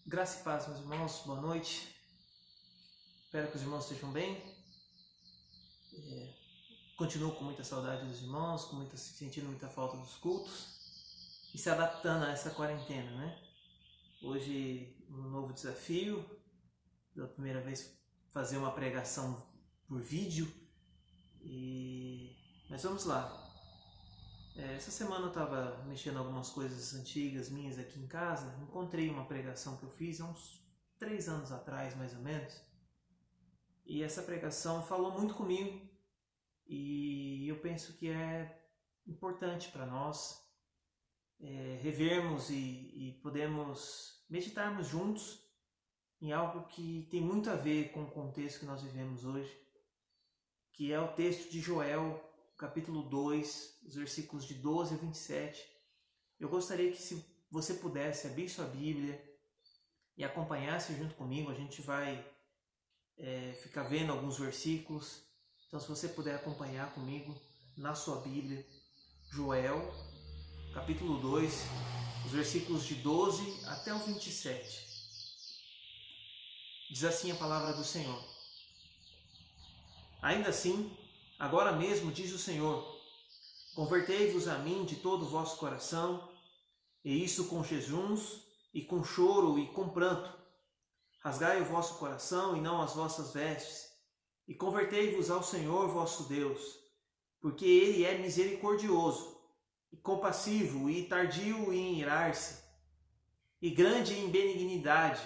Graça e paz, meus irmãos, boa noite. Espero que os irmãos estejam bem. Continuo com muita saudade dos irmãos, sentindo muita falta dos cultos e se adaptando a essa quarentena, né? Hoje, um novo desafio, pela primeira vez fazer uma pregação por vídeo, mas vamos lá. Essa semana eu estava mexendo algumas coisas antigas minhas aqui em casa, encontrei uma pregação que eu fiz há uns 3 anos atrás, mais ou menos, e essa pregação falou muito comigo e eu penso que é importante para nós revermos e podemos meditarmos juntos em algo que tem muito a ver com o contexto que nós vivemos hoje, que é o texto de Joel, capítulo 2, os versículos de 12 a 27. Eu gostaria que, se você pudesse, abrir sua Bíblia e acompanhasse junto comigo. A gente vai ficar vendo alguns versículos. Então, se você puder acompanhar comigo na sua Bíblia, Joel, capítulo 2, os versículos de 12 até o 27. Diz assim a palavra do Senhor. Ainda assim, agora mesmo, diz o Senhor, convertei-vos a mim de todo o vosso coração, e isso com jejuns, e com choro, e com pranto. Rasgai o vosso coração, e não as vossas vestes, e convertei-vos ao Senhor vosso Deus, porque Ele é misericordioso, e compassivo, e tardio em irar-se, e grande em benignidade,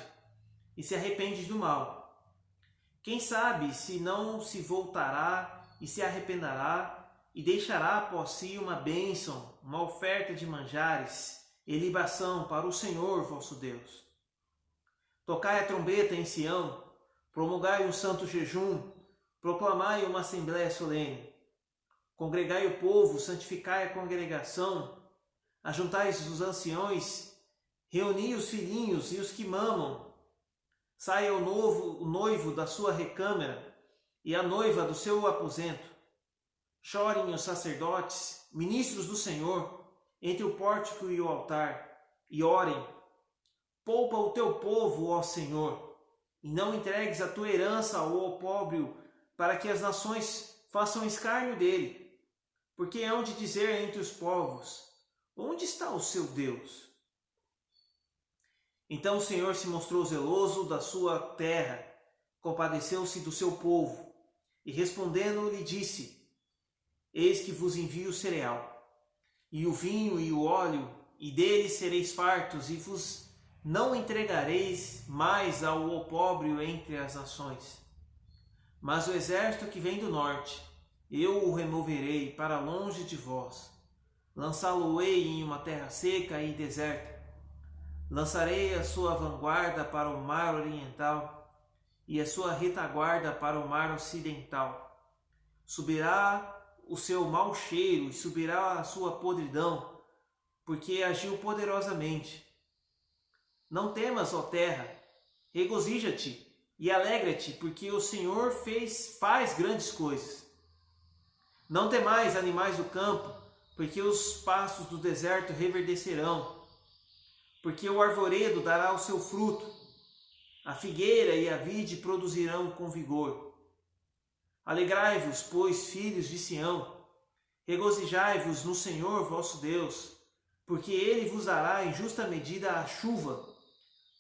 e se arrepende do mal. Quem sabe se não se voltará e se arrependerá, e deixará após si uma bênção, uma oferta de manjares e libação para o Senhor vosso Deus. Tocai a trombeta em Sião, promulgai um santo jejum, proclamai uma assembléia solene. Congregai o povo, santificai a congregação, ajuntai os anciões, reuni os filhinhos e os que mamam. Saia o noivo da sua recâmara, e a noiva do seu aposento. Chorem os sacerdotes, ministros do Senhor, entre o pórtico e o altar, e orem. Poupa o teu povo, ó Senhor, e não entregues a tua herança ao opróbrio, para que as nações façam escárnio dele. Porque hão de dizer entre os povos, onde está o seu Deus? Então o Senhor se mostrou zeloso da sua terra, compadeceu-se do seu povo, e respondendo lhe disse, eis que vos envio o cereal, e o vinho e o óleo, e deles sereis fartos, e vos não entregareis mais ao opróbrio entre as nações. Mas o exército que vem do norte, eu o removerei para longe de vós, lançá-lo-ei em uma terra seca e deserta. Lançarei a sua vanguarda para o mar oriental, e a sua retaguarda para o mar ocidental. Subirá o seu mau cheiro e subirá a sua podridão, porque agiu poderosamente. Não temas, ó terra, regozija-te e alegra-te, porque o Senhor faz grandes coisas. Não temais, animais do campo, porque os pastos do deserto reverdecerão, porque o arvoredo dará o seu fruto, a figueira e a vide produzirão com vigor. Alegrai-vos, pois, filhos de Sião, regozijai-vos no Senhor vosso Deus, porque Ele vos dará em justa medida a chuva,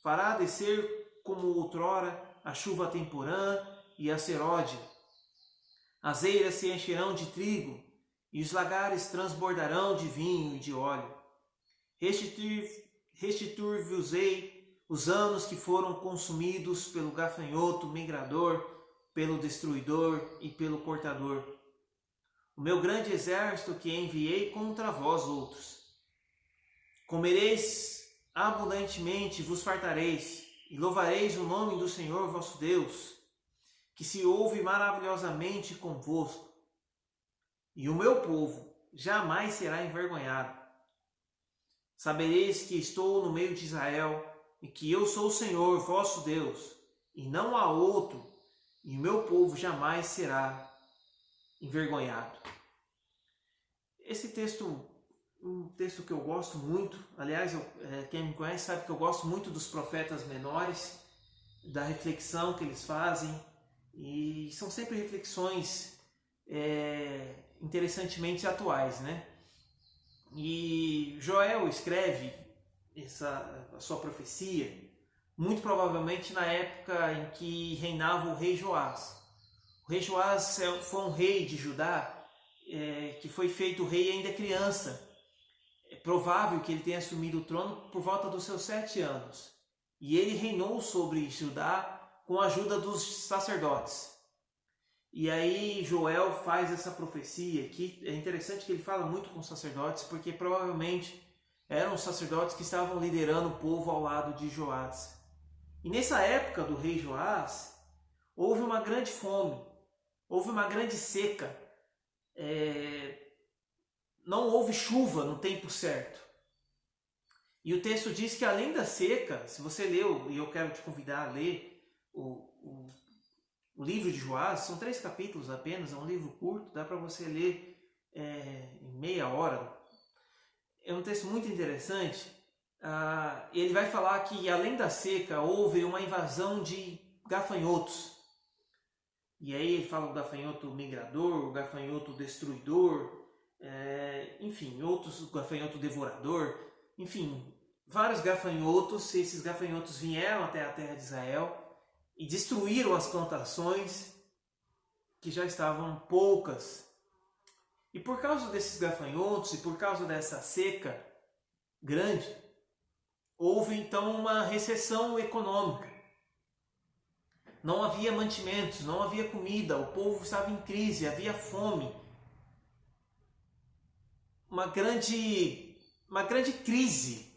fará descer como outrora a chuva temporã e a seródia. As eiras se encherão de trigo, e os lagares transbordarão de vinho e de óleo. Restituir-vos-ei os anos que foram consumidos pelo gafanhoto migrador, pelo destruidor e pelo cortador. O meu grande exército que enviei contra vós outros. Comereis abundantemente, vos fartareis, e louvareis o nome do Senhor vosso Deus, que se ouve maravilhosamente convosco. E o meu povo jamais será envergonhado. Sabereis que estou no meio de Israel, e que eu sou o Senhor, vosso Deus, e não há outro, e o meu povo jamais será envergonhado. Esse texto um texto que eu gosto muito. Aliás, quem me conhece sabe que eu gosto muito dos profetas menores, da reflexão que eles fazem, e são sempre reflexões interessantemente atuais, né? E Joel escreve a sua profecia muito provavelmente na época em que reinava o rei Joás. O rei Joás foi um rei de Judá que foi feito rei ainda criança. É provável que ele tenha assumido o trono por volta dos seus 7 anos. E ele reinou sobre Judá com a ajuda dos sacerdotes. E aí Joel faz essa profecia que é interessante que ele fala muito com os sacerdotes, porque provavelmente eram os sacerdotes que estavam liderando o povo ao lado de Joás. E nessa época do rei Joás, houve uma grande fome, houve uma grande seca, não houve chuva no tempo certo. E o texto diz que além da seca, se você leu, e eu quero te convidar a ler o livro de Joás, são 3 capítulos apenas, é um livro curto, dá para você ler em meia hora. É um texto muito interessante. Ele vai falar que além da seca houve uma invasão de gafanhotos. E aí ele fala o gafanhoto migrador, o gafanhoto destruidor, enfim, outros, o gafanhoto devorador, enfim, vários gafanhotos. Esses gafanhotos vieram até a terra de Israel e destruíram as plantações que já estavam poucas. E por causa desses gafanhotos e por causa dessa seca grande, houve então uma recessão econômica. Não havia mantimentos, não havia comida, o povo estava em crise, havia fome. Uma grande crise,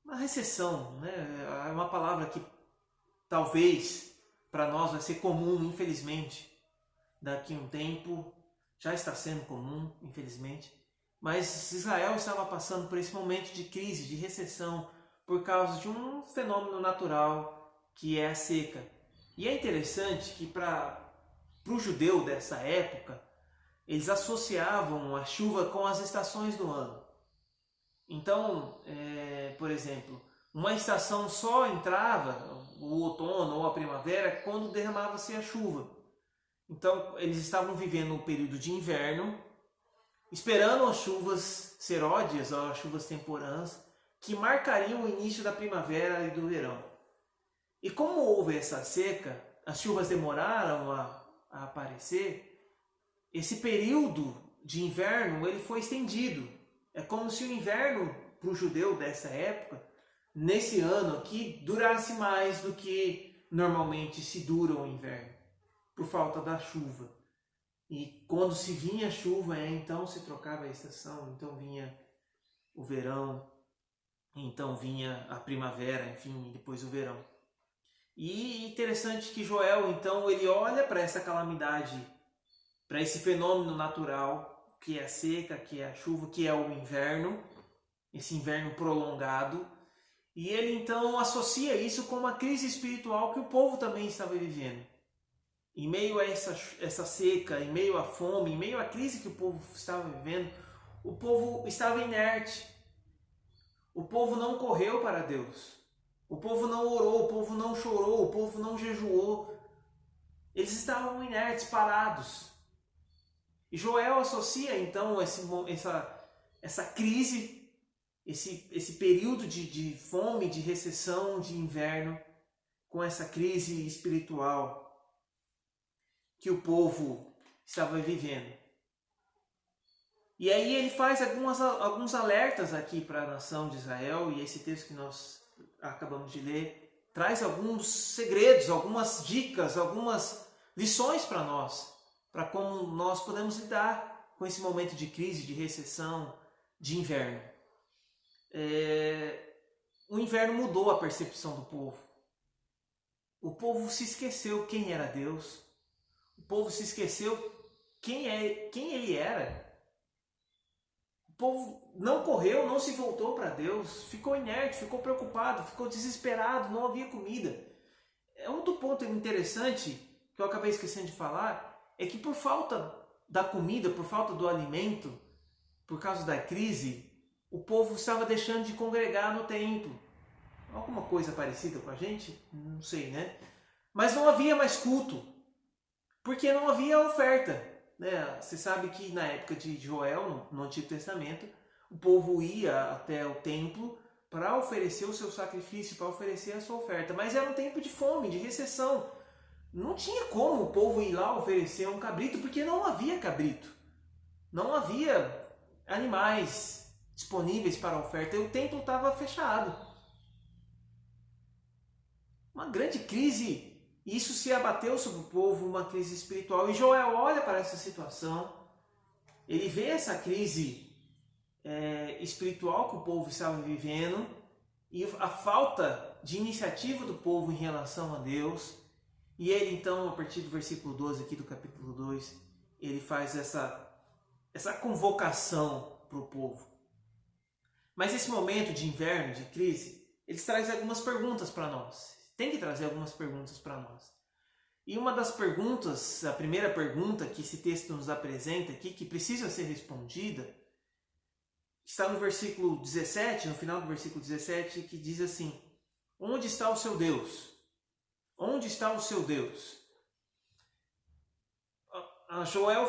uma recessão, né? É uma palavra que talvez para nós vai ser comum, infelizmente. Daqui a um tempo já está sendo comum, infelizmente. Mas Israel estava passando por esse momento de crise, de recessão, por causa de um fenômeno natural que é a seca. E é interessante que para o judeu dessa época, eles associavam a chuva com as estações do ano. Então, por exemplo, uma estação só entrava, o outono ou a primavera, quando derramava-se a chuva. Então, eles estavam vivendo um período de inverno, esperando as chuvas seródias, ou as chuvas temporãs, que marcariam o início da primavera e do verão. E como houve essa seca, as chuvas demoraram a aparecer, esse período de inverno ele foi estendido. É como se o inverno, para o judeu dessa época, nesse ano aqui, durasse mais do que normalmente se dura o inverno, por falta da chuva. E quando se vinha a chuva, então se trocava a estação, então vinha o verão, então vinha a primavera, enfim, e depois o verão. E interessante que Joel, então, ele olha para essa calamidade, para esse fenômeno natural, que é a seca, que é a chuva, que é o inverno, esse inverno prolongado, e ele então associa isso com uma crise espiritual que o povo também estava vivendo. Em meio a essa seca, em meio à fome, em meio à crise que o povo estava vivendo, o povo estava inerte. O povo não correu para Deus. O povo não orou, o povo não chorou, o povo não jejuou. Eles estavam inertes, parados. E Joel associa então essa crise, esse período de fome, de recessão, de inverno, com essa crise espiritual que o povo estava vivendo. E aí ele faz alguns alertas aqui para a nação de Israel, e esse texto que nós acabamos de ler traz alguns segredos, algumas dicas, algumas lições para nós, para como nós podemos lidar com esse momento de crise, de recessão, de inverno. O inverno mudou a percepção do povo. O povo se esqueceu quem era Deus. O povo se esqueceu quem ele era. O povo não correu, não se voltou para Deus, ficou inerte, ficou preocupado, ficou desesperado, não havia comida. Outro ponto interessante que eu acabei esquecendo de falar é que por falta da comida, por falta do alimento, por causa da crise, o povo estava deixando de congregar no templo. Alguma coisa parecida com a gente? Não sei, né? Mas não havia mais culto, porque não havia oferta, né? Você sabe que na época de Joel, no Antigo Testamento, o povo ia até o templo para oferecer o seu sacrifício, para oferecer a sua oferta. Mas era um tempo de fome, de recessão. Não tinha como o povo ir lá oferecer um cabrito, porque não havia cabrito. Não havia animais disponíveis para a oferta e o templo estava fechado. Uma grande crise. Isso se abateu sobre o povo, uma crise espiritual. E Joel olha para essa situação, ele vê essa crise espiritual que o povo estava vivendo e a falta de iniciativa do povo em relação a Deus. E ele então, a partir do versículo 12 aqui do capítulo 2, ele faz essa convocação para o povo. Mas esse momento de inverno, de crise, ele traz algumas perguntas para nós. Tem que trazer algumas perguntas para nós. E uma das perguntas, a primeira pergunta que esse texto nos apresenta aqui, que precisa ser respondida, está no versículo 17, no final do versículo 17, que diz assim: onde está o seu Deus? Onde está o seu Deus? A Joel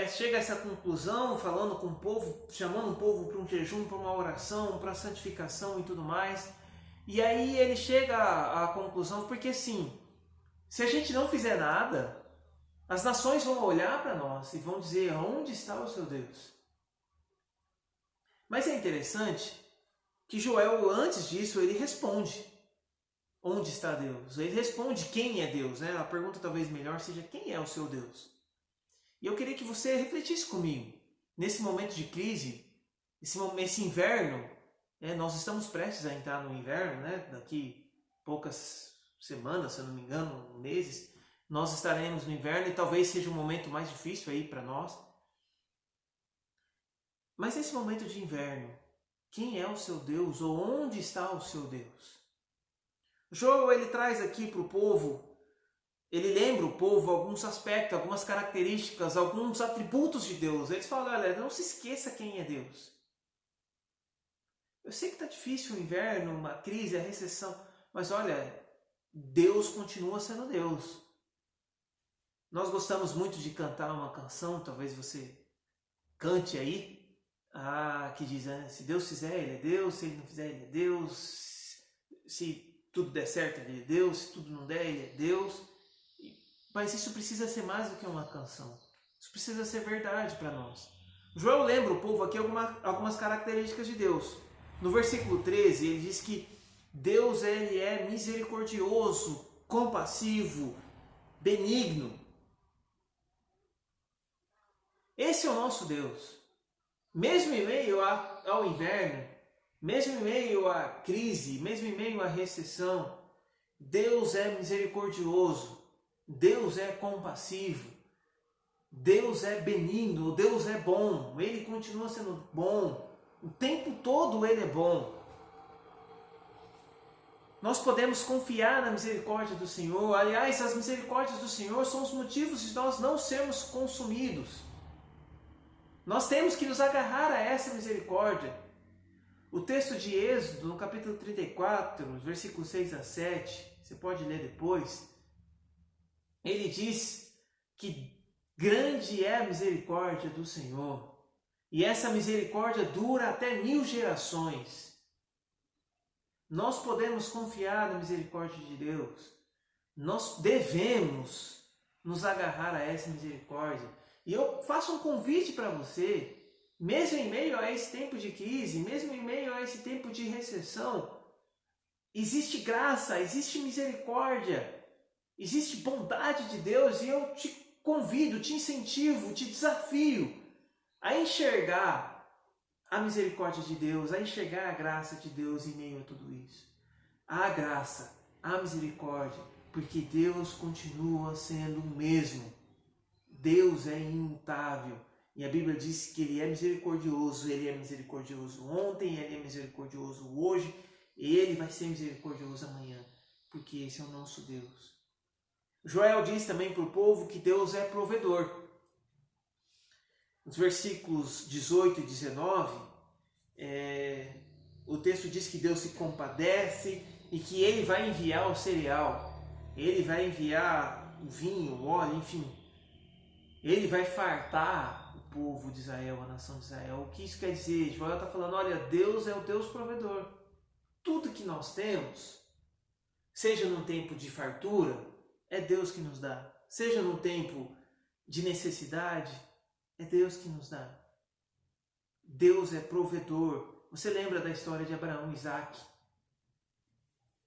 chega a essa conclusão, falando com o povo, chamando o povo para um jejum, para uma oração, para a santificação e tudo mais. E aí ele chega à conclusão, porque sim, se a gente não fizer nada, as nações vão olhar para nós e vão dizer: onde está o seu Deus? Mas é interessante que Joel, antes disso, ele responde: onde está Deus? Ele responde quem é Deus, né? A pergunta talvez melhor seja: quem é o seu Deus? E eu queria que você refletisse comigo, nesse momento de crise, esse inverno, né? Nós estamos prestes a entrar no inverno, né? Daqui poucas semanas, se eu não me engano, meses, nós estaremos no inverno e talvez seja um momento mais difícil aí para nós. Mas nesse momento de inverno, quem é o seu Deus ou onde está o seu Deus? Joel, ele traz aqui para o povo, ele lembra o povo alguns aspectos, algumas características, alguns atributos de Deus. Eles falam: olha, não se esqueça quem é Deus. Eu sei que está difícil o inverno, uma crise, a recessão, mas olha, Deus continua sendo Deus. Nós gostamos muito de cantar uma canção, talvez você cante aí, que diz: se Deus fizer, Ele é Deus, se Ele não fizer, Ele é Deus, se tudo der certo, Ele é Deus, se tudo não der, Ele é Deus. Mas isso precisa ser mais do que uma canção. Isso precisa ser verdade para nós. Joel lembra o povo aqui algumas características de Deus. No versículo 13, ele diz que Deus ele é misericordioso, compassivo, benigno. Esse é o nosso Deus. Mesmo em meio ao inverno, mesmo em meio à crise, mesmo em meio à recessão, Deus é misericordioso, Deus é compassivo, Deus é benigno, Deus é bom, Ele continua sendo bom, o tempo todo Ele é bom. Nós podemos confiar na misericórdia do Senhor. Aliás, as misericórdias do Senhor são os motivos de nós não sermos consumidos. Nós temos que nos agarrar a essa misericórdia. O texto de Êxodo, no capítulo 34, versículos 6 a 7, você pode ler depois, ele diz que grande é a misericórdia do Senhor, e essa misericórdia dura até 1000 gerações. Nós podemos confiar na misericórdia de Deus. Nós devemos nos agarrar a essa misericórdia. E eu faço um convite para você, mesmo em meio a esse tempo de crise, mesmo em meio a esse tempo de recessão, existe graça, existe misericórdia, existe bondade de Deus, e eu te convido, te incentivo, te desafio a enxergar a misericórdia de Deus, a enxergar a graça de Deus em meio a tudo isso. A graça, a misericórdia, porque Deus continua sendo o mesmo. Deus é imutável. E a Bíblia diz que Ele é misericordioso. Ele é misericordioso ontem, Ele é misericordioso hoje, e Ele vai ser misericordioso amanhã, porque esse é o nosso Deus. Joel diz também para o povo que Deus é provedor. Nos versículos 18 e 19, o texto diz que Deus se compadece e que Ele vai enviar o cereal, Ele vai enviar o vinho, o óleo, enfim. Ele vai fartar o povo de Israel, a nação de Israel. O que isso quer dizer? Joel está falando, olha, Deus é o Deus provedor. Tudo que nós temos, seja num tempo de fartura, é Deus que nos dá. Seja num tempo de necessidade, é Deus que nos dá. Deus é provedor. Você lembra da história de Abraão e Isaac?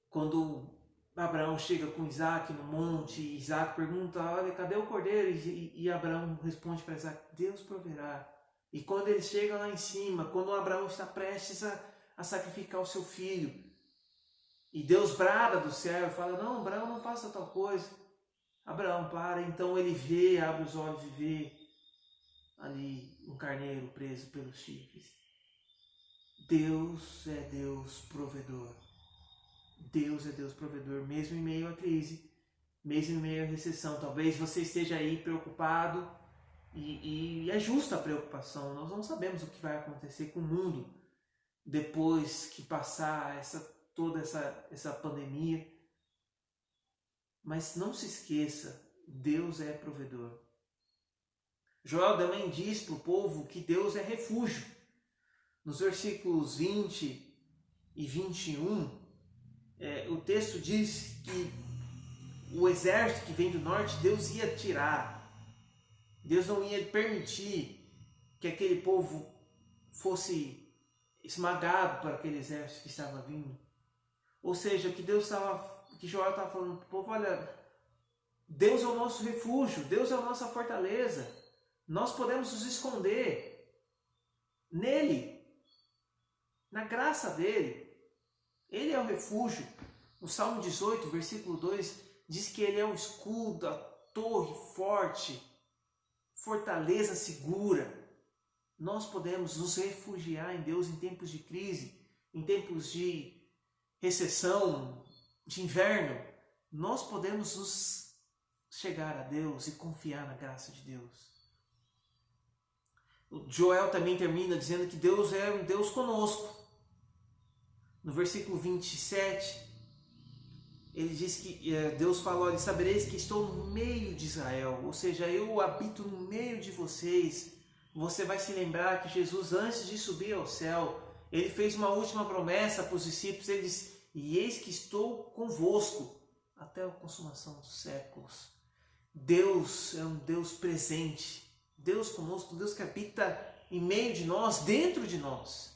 Quando Abraão chega com Isaac no monte, e Isaac pergunta, olha, cadê o cordeiro? E Abraão responde para Isaac, Deus proverá. E quando ele chega lá em cima, quando Abraão está prestes a sacrificar o seu filho, e Deus brada do céu e fala, não, Abraão, não faça tal coisa. Abraão para, então ele vê, abre os olhos e vê ali um carneiro preso pelos chifres. Deus é Deus provedor. Deus é Deus provedor, mesmo em meio à crise, mesmo em meio à recessão. Talvez você esteja aí preocupado, e é justa a preocupação. Nós não sabemos o que vai acontecer com o mundo depois que passar toda essa pandemia. Mas não se esqueça, Deus é provedor. Joel também diz para o povo que Deus é refúgio. Nos versículos 20 e 21, o texto diz que o exército que vem do norte, Deus ia tirar. Deus não ia permitir que aquele povo fosse esmagado por aquele exército que estava vindo. Ou seja, que Joel estava falando para o povo, olha, Deus é o nosso refúgio, Deus é a nossa fortaleza. Nós podemos nos esconder nele, na graça dele. Ele é o refúgio. No Salmo 18, versículo 2, diz que ele é o escudo, a torre forte, fortaleza segura. Nós podemos nos refugiar em Deus em tempos de crise, em tempos de recessão, de inverno. Nós podemos nos chegar a Deus e confiar na graça de Deus. O Joel também termina dizendo que Deus é um Deus conosco. No versículo 27, ele diz que Deus fala, olha, sabereis que estou no meio de Israel, ou seja, eu habito no meio de vocês. Você vai se lembrar que Jesus, antes de subir ao céu, ele fez uma última promessa para os discípulos, ele disse, e eis que estou convosco até a consumação dos séculos. Deus é um Deus presente, Deus conosco, Deus que habita em meio de nós, dentro de nós.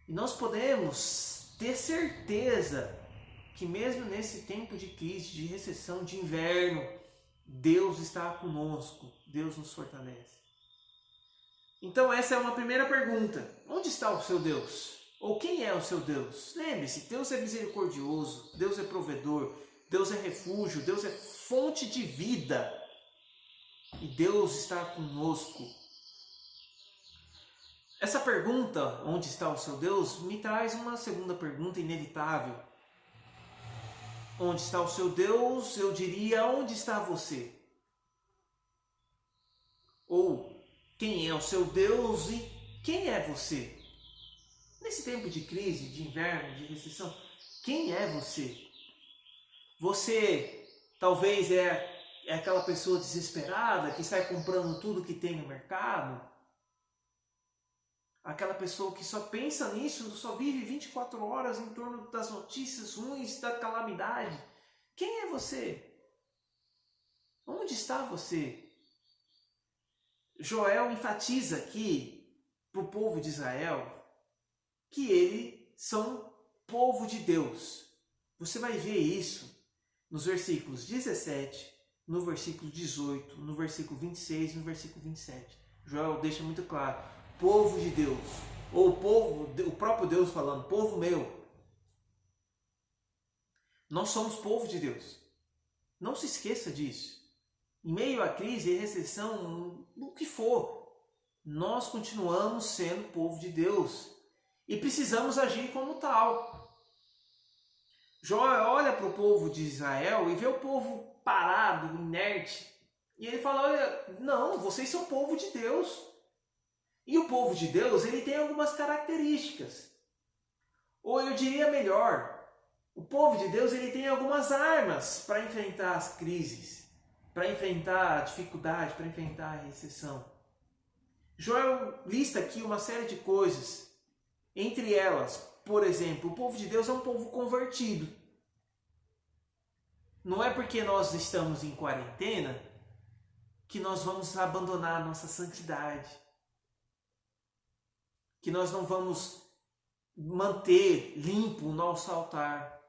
E nós podemos ter certeza que mesmo nesse tempo de crise, de recessão, de inverno, Deus está conosco, Deus nos fortalece. Então essa é uma primeira pergunta. Onde está o seu Deus? Ou quem é o seu Deus? Lembre-se, Deus é misericordioso, Deus é provedor, Deus é refúgio, Deus é fonte de vida. E Deus está conosco. Essa pergunta, onde está o seu Deus, me traz uma segunda pergunta inevitável. Onde está o seu Deus? Eu diria, onde está você? Ou, quem é o seu Deus e quem é você? Nesse tempo de crise, de inverno, de recessão, quem é você? Você talvez é aquela pessoa desesperada que sai comprando tudo que tem no mercado? Aquela pessoa que só pensa nisso, só vive 24 horas em torno das notícias ruins, da calamidade. Quem é você? Onde está você? Joel enfatiza aqui para o povo de Israel que eles são povo de Deus. Você vai ver isso nos versículos 17, no versículo 18, no versículo 26 e no versículo 27. Joel deixa muito claro. Povo de Deus, ou o próprio Deus falando, povo meu. Nós somos povo de Deus. Não se esqueça disso. Em meio à crise e recessão, o que for, nós continuamos sendo povo de Deus e precisamos agir como tal. Joel olha para o povo de Israel e vê o povo parado, inerte, e ele fala, olha, não, vocês são povo de Deus. E o povo de Deus, ele tem algumas características. Ou eu diria melhor, o povo de Deus, ele tem algumas armas para enfrentar as crises, para enfrentar a dificuldade, para enfrentar a recessão. Joel lista aqui uma série de coisas. Entre elas, por exemplo, o povo de Deus é um povo convertido. Não é porque nós estamos em quarentena que nós vamos abandonar a nossa santidade, que nós não vamos manter limpo o nosso altar.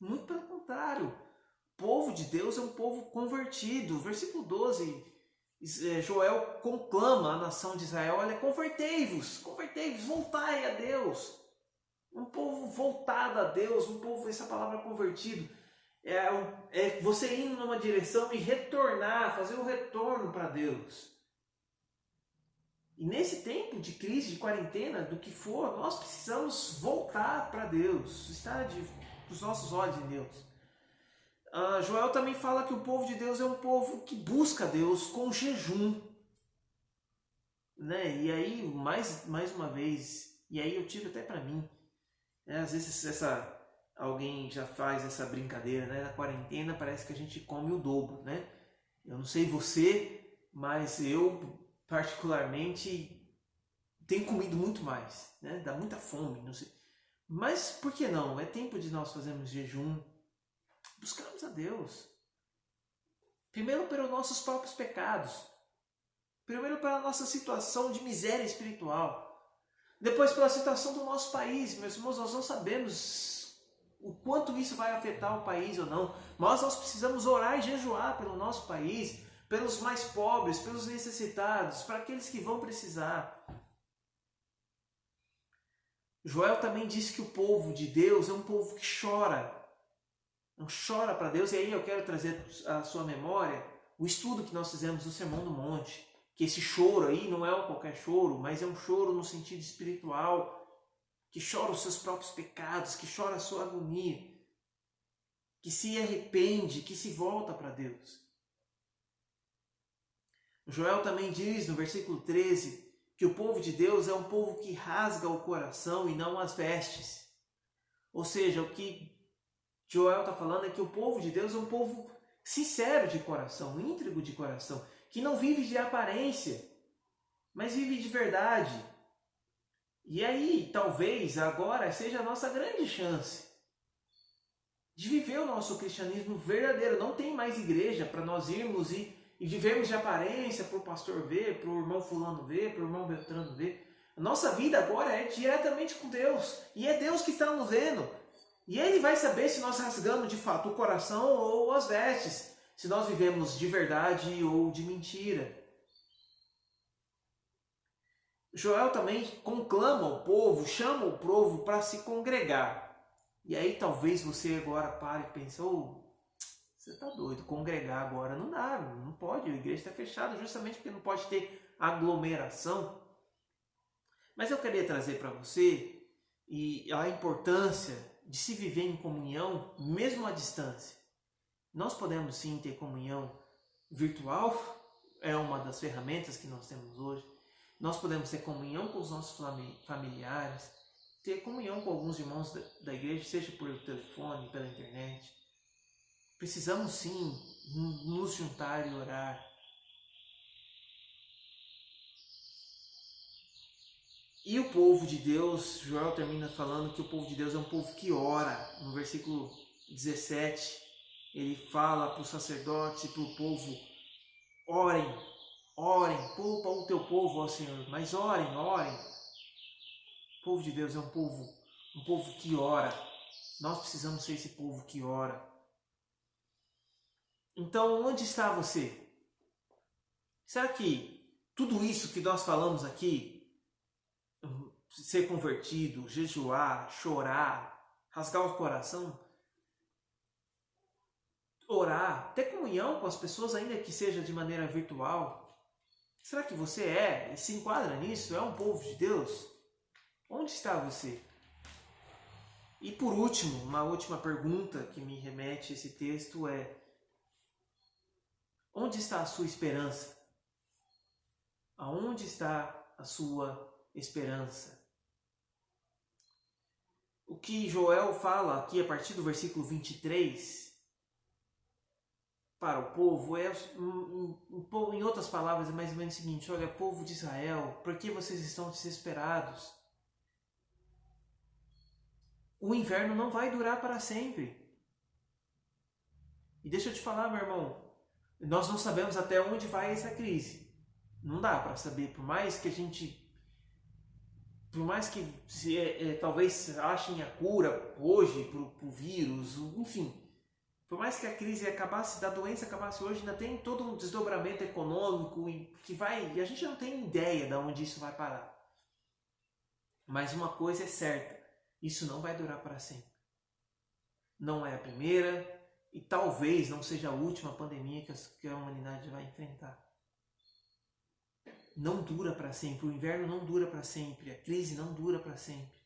Muito pelo contrário, o povo de Deus é um povo convertido. Versículo 12, Joel conclama a nação de Israel: olha, convertei-vos, voltai a Deus. Um povo voltado a Deus, um povo, essa palavra convertido, é você indo numa direção e retornar, fazer um retorno para Deus. E nesse tempo de crise, de quarentena, do que for, nós precisamos voltar para Deus, estar com os nossos olhos em Deus. Joel também fala que o povo de Deus é um povo que busca Deus com jejum. Né? E aí, mais uma vez, e aí eu tiro até para mim, né? Às vezes alguém já faz essa brincadeira, né? Na quarentena parece que a gente come o dobro, né? Eu não sei você, mas eu particularmente tenho comido muito mais, né? Dá muita fome, não sei. Mas por que não? É tempo de nós fazermos jejum, buscarmos a Deus. Primeiro pelos nossos próprios pecados, primeiro pela nossa situação de miséria espiritual, depois pela situação do nosso país. Meus irmãos, nós não sabemos o quanto isso vai afetar o país ou não, mas nós precisamos orar e jejuar pelo nosso país, pelos mais pobres, pelos necessitados, para aqueles que vão precisar. Joel também disse que o povo de Deus é um povo que chora. Não chora para Deus. E aí eu quero trazer à sua memória o estudo que nós fizemos no Sermão do Monte. Que esse choro aí não é qualquer choro, mas é um choro no sentido espiritual. Que chora os seus próprios pecados, que chora a sua agonia. Que se arrepende, que se volta para Deus. Joel também diz no versículo 13 que o povo de Deus é um povo que rasga o coração e não as vestes. Ou seja, o que Joel está falando é que o povo de Deus é um povo sincero de coração, íntegro de coração, que não vive de aparência, mas vive de verdade. E aí, talvez agora seja a nossa grande chance de viver o nosso cristianismo verdadeiro. Não tem mais igreja para nós irmos e vivermos de aparência para o pastor ver, para o irmão fulano ver, para o irmão Beltrano ver. A nossa vida agora é diretamente com Deus. E é Deus que está nos vendo. E Ele vai saber se nós rasgamos de fato o coração ou as vestes. Se nós vivemos de verdade ou de mentira. Joel também conclama o povo, chama o povo para se congregar. E aí talvez você agora pare e pense: você está doido, congregar agora não dá, não pode, a igreja está fechada justamente porque não pode ter aglomeração. Mas eu queria trazer para você a importância de se viver em comunhão, mesmo à distância. Nós podemos sim ter comunhão virtual, é uma das ferramentas que nós temos hoje. Nós podemos ter comunhão com os nossos familiares, ter comunhão com alguns irmãos da igreja, seja por telefone, pela internet. Precisamos sim nos juntar e orar. E o povo de Deus, Joel termina falando que o povo de Deus é um povo que ora. No versículo 17, ele fala para os sacerdotes e para o povo: orem, poupa o teu povo, ó Senhor, mas orem. O povo de Deus é um povo que ora. Nós precisamos ser esse povo que ora. Então, onde está você? Será que tudo isso que nós falamos aqui, ser convertido, jejuar, chorar, rasgar o coração, orar, ter comunhão com as pessoas, ainda que seja de maneira virtual, será que você se enquadra nisso? É um povo de Deus? Onde está você? E por último, uma última pergunta que me remete a esse texto é: onde está a sua esperança? Aonde está a sua esperança? O que Joel fala aqui a partir do versículo 23 para o povo é, em outras palavras, é mais ou menos o seguinte: olha, povo de Israel, por que vocês estão desesperados? O inverno não vai durar para sempre. E deixa eu te falar, meu irmão, nós não sabemos até onde vai essa crise. Não dá para saber, por mais que talvez achem a cura hoje para o vírus, enfim, por mais que a crise acabasse, da doença acabasse hoje, ainda tem todo um desdobramento econômico e a gente não tem ideia de onde isso vai parar. Mas uma coisa é certa, isso não vai durar para sempre. Não é a primeira e talvez não seja a última pandemia que a humanidade vai enfrentar. Não dura para sempre, o inverno não dura para sempre, a crise não dura para sempre.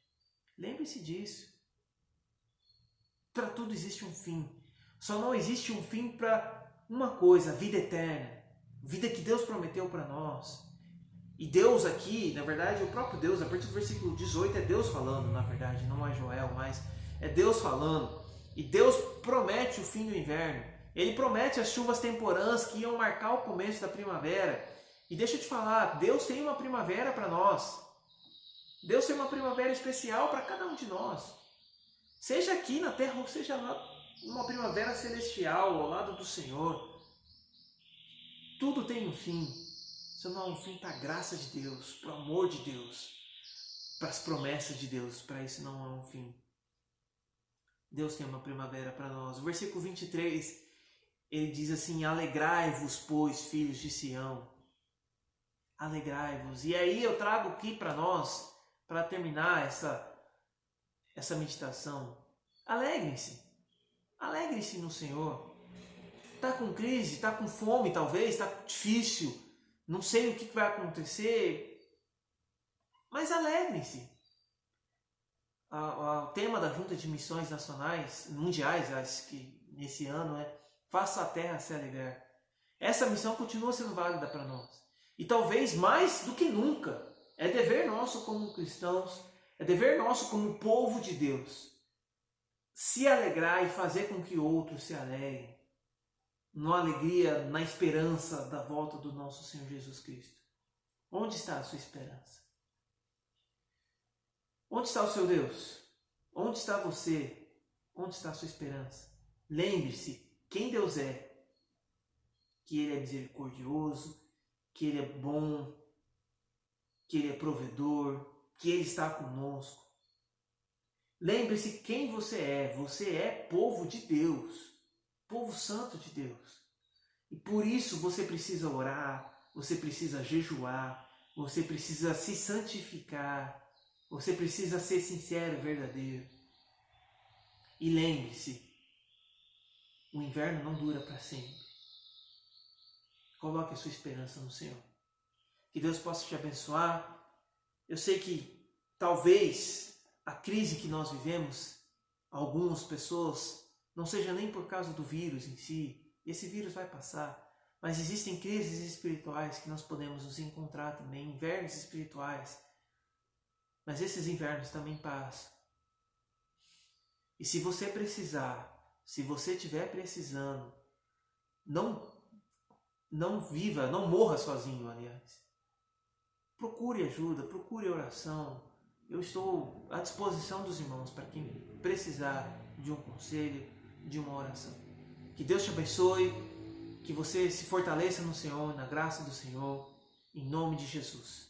Lembre-se disso. Para tudo existe um fim. Só não existe um fim para uma coisa, a vida eterna. Vida que Deus prometeu para nós. E Deus aqui, na verdade, o próprio Deus, a partir do versículo 18, é Deus falando, na verdade, não é Joel, mas é Deus falando. E Deus promete o fim do inverno. Ele promete as chuvas temporãs que iam marcar o começo da primavera. E deixa eu te falar, Deus tem uma primavera para nós. Deus tem uma primavera especial para cada um de nós. Seja aqui na terra ou seja lá, uma primavera celestial ao lado do Senhor. Tudo tem um fim. Isso não é um fim para a graça de Deus, para o amor de Deus, para as promessas de Deus. Para isso não é um fim. Deus tem uma primavera para nós. O versículo 23, ele diz assim: alegrai-vos, pois, filhos de Sião. Alegrai-vos. E aí eu trago aqui para nós, para terminar essa meditação. Alegrem-se. Alegrem-se no Senhor. Está com crise, está com fome talvez, está difícil. Não sei o que vai acontecer. Mas alegrem-se. O tema da Junta de Missões Nacionais, Mundiais, acho que nesse ano é Faça a Terra se alegrar. Essa missão continua sendo válida para nós. E talvez mais do que nunca, é dever nosso como cristãos, é dever nosso como povo de Deus, se alegrar e fazer com que outros se alegrem, na alegria, na esperança da volta do nosso Senhor Jesus Cristo. Onde está a sua esperança? Onde está o seu Deus? Onde está você? Onde está a sua esperança? Lembre-se quem Deus é, que Ele é misericordioso, que Ele é bom, que Ele é provedor, que Ele está conosco. Lembre-se quem você é. Você é povo de Deus, povo santo de Deus. E por isso você precisa orar, você precisa jejuar, você precisa se santificar, você precisa ser sincero e verdadeiro. E lembre-se, o inverno não dura para sempre. Coloque a sua esperança no Senhor. Que Deus possa te abençoar. Eu sei que talvez a crise que nós vivemos, algumas pessoas, não seja nem por causa do vírus em si. Esse vírus vai passar. Mas existem crises espirituais que nós podemos nos encontrar também, invernos espirituais. Mas esses invernos também passam. E se você precisar, se você estiver precisando, não viva, não morra sozinho, aliás. Procure ajuda, procure oração. Eu estou à disposição dos irmãos para quem precisar de um conselho, de uma oração. Que Deus te abençoe, que você se fortaleça no Senhor, na graça do Senhor, em nome de Jesus.